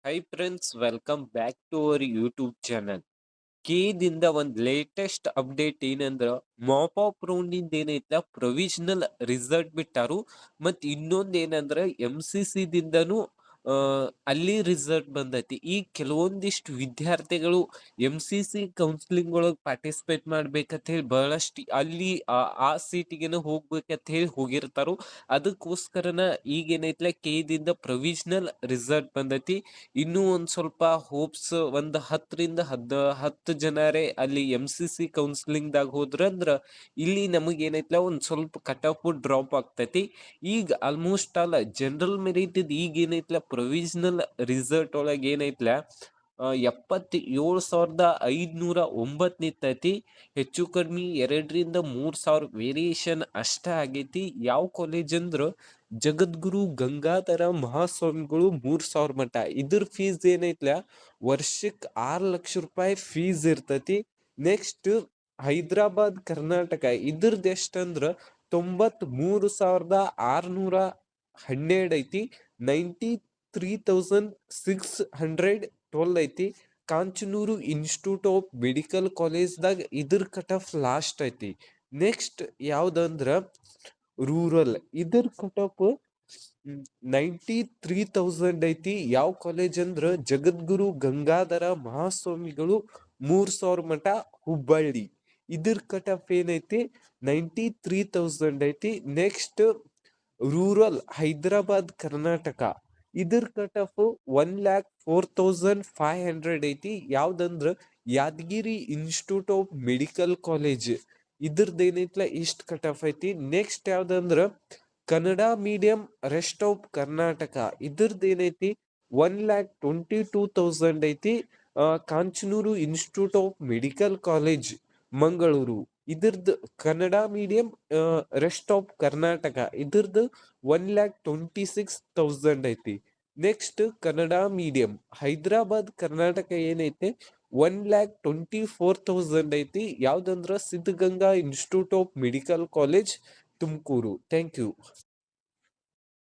High friends, welcome back to our YouTube channel. ದಿಂದ ಒಂದ್ latest update ಏನಂದ್ರ mop up round ಏನೈತ provisional result ಬಿಟ್ಟಾರು. ಮತ್ ಇನ್ನೊಂದ್ ಏನಂದ್ರ MCC ದಿಂದನು ಅಲ್ಲಿ ರಿಸಲ್ಟ್ ಬಂದೈತಿ. ಈ ಕೆಲವೊಂದಿಷ್ಟು ವಿದ್ಯಾರ್ಥಿಗಳು MCC ಕೌನ್ಸಿಲಿಂಗ್ ಒಳಗ್ ಪಾರ್ಟಿಸಿಪೇಟ್ ಮಾಡ್ಬೇಕಂತ ಹೇಳಿ ಬಹಳಷ್ಟು ಅಲ್ಲಿ ಆ ಸೀಟಿಗೆನ ಹೋಗ್ಬೇಕಂತ ಹೇಳಿ ಹೋಗಿರ್ತಾರು. ಅದಕ್ಕೋಸ್ಕರನ ಈಗೇನೈತ್ಲ ದಿಂದ ಪ್ರೊವಿಷನಲ್ ರಿಸಲ್ಟ್ ಬಂದೈತಿ. ಇನ್ನೂ ಒಂದ್ ಸ್ವಲ್ಪ ಹೋಪ್ಸ್ ಒಂದ್ 10 ಜನರೇ ಅಲ್ಲಿ MCC ಕೌನ್ಸಿಲಿಂಗ್ ದಾಗ ಹೋದ್ರಂದ್ರ ಇಲ್ಲಿ ನಮಗ್ ಏನೈತ್ಲ ಒಂದ್ ಸ್ವಲ್ಪ ಕಟ್ ಆಫ್ ಡ್ರಾಪ್ ಆಗ್ತೈತಿ. ಈಗ ಆಲ್ಮೋಸ್ಟ್ ಆಲ್ ಜನರಲ್ ಮೆರಿಟ್ ಈಗ ಏನೈತ್ಲ ಪ್ರೊವಿಷನಲ್ ರಿಸಲ್ಟ್ ಒಳಗ ಐತ್ಲ 77,509 ನಿಂತೈತಿ. ಹೆಚ್ಚು ಕಡಿಮೆ 2,000-3,000 ವೇರಿಯೇಷನ್ ಅಷ್ಟ ಆಗೈತಿ. ಯಾವ ಕಾಲೇಜ್ ಅಂದ್ರ ಜಗದ್ಗುರು ಗಂಗಾಧರ ಮಹಾಸ್ವಾಮಿಗಳು 3,000 ಮಟ. ಇದ್ರ ಫೀಸ್ ಏನೈತ್ಲ ವರ್ಷಕ್ಕೆ 6 ಲಕ್ಷ ರೂಪಾಯಿ ಫೀಸ್ ಇರ್ತೈತಿ. ನೆಕ್ಸ್ಟ್ ಹೈದರಾಬಾದ್ ಕರ್ನಾಟಕ ಇದ್ರದ್ದು ಎಷ್ಟಂದ್ರ 93,612 ಐತಿ. 93,612 ಐತಿ. ಕಾಂಚನೂರು ಇನ್ಸ್ಟಿಟ್ಯೂಟ್ ಆಫ್ ಮೆಡಿಕಲ್ ಕಾಲೇಜ್ದಾಗ ಇದ್ರ ಕಟ್ ಆಫ್ ಲಾಸ್ಟ್ ಐತಿ. ನೆಕ್ಸ್ಟ್ ಯಾವ್ದಂದ್ರ ರೂರಲ್, ಇದ್ರ ಕಟ್ ಆಫ್ 93,000 ಐತಿ. ಯಾವ ಕಾಲೇಜ್ ಅಂದ್ರ ಜಗದ್ಗುರು ಗಂಗಾಧರ ಮಹಾಸ್ವಾಮಿಗಳು 3,000 ಮಟ, ಹುಬ್ಬಳ್ಳಿ. ಇದ್ರ ಕಟ್ ಆಫ್ ಏನೈತಿ 93,000 ಐತಿ. ನೆಕ್ಸ್ಟ್ ರೂರಲ್ ಹೈದರಾಬಾದ್ ಕರ್ನಾಟಕ, ಇದ್ರ ಕಟ್ ಆಫ್ 1,04,500 ಐತಿ. ಯಾವ್ದಂದ್ರ Yadgir institute of medical college, ಇದ್ರದ್ದು ಏನೈತ್ಲ ಇಷ್ಟ ಕಟ್ ಆಫ್ ಐತಿ. ನೆಕ್ಸ್ಟ್ ಯಾವ್ದಂದ್ರ Kannada medium rest of Karnataka, ಇದ್ರದ್ದು ಏನೈತಿ 1,22,000 ಐತಿ. Kanchanur institute of medical college Mangaluru, ಇದ್ರದ್ದು Kannada medium rest of Karnataka, ಇದ್ರದ್ದು 1,26,000 ಐತಿ. ನೆಕ್ಸ್ಟ್ ಕನ್ನಡ ಮೀಡಿಯಂ ಹೈದರಾಬಾದ್ ಕರ್ನಾಟಕ ಏನೈತೆ 1,24,000 ಐತಿ. ಯಾವ್ದಂದ್ರ Siddaganga institute of medical college Tumakuru. Thank you.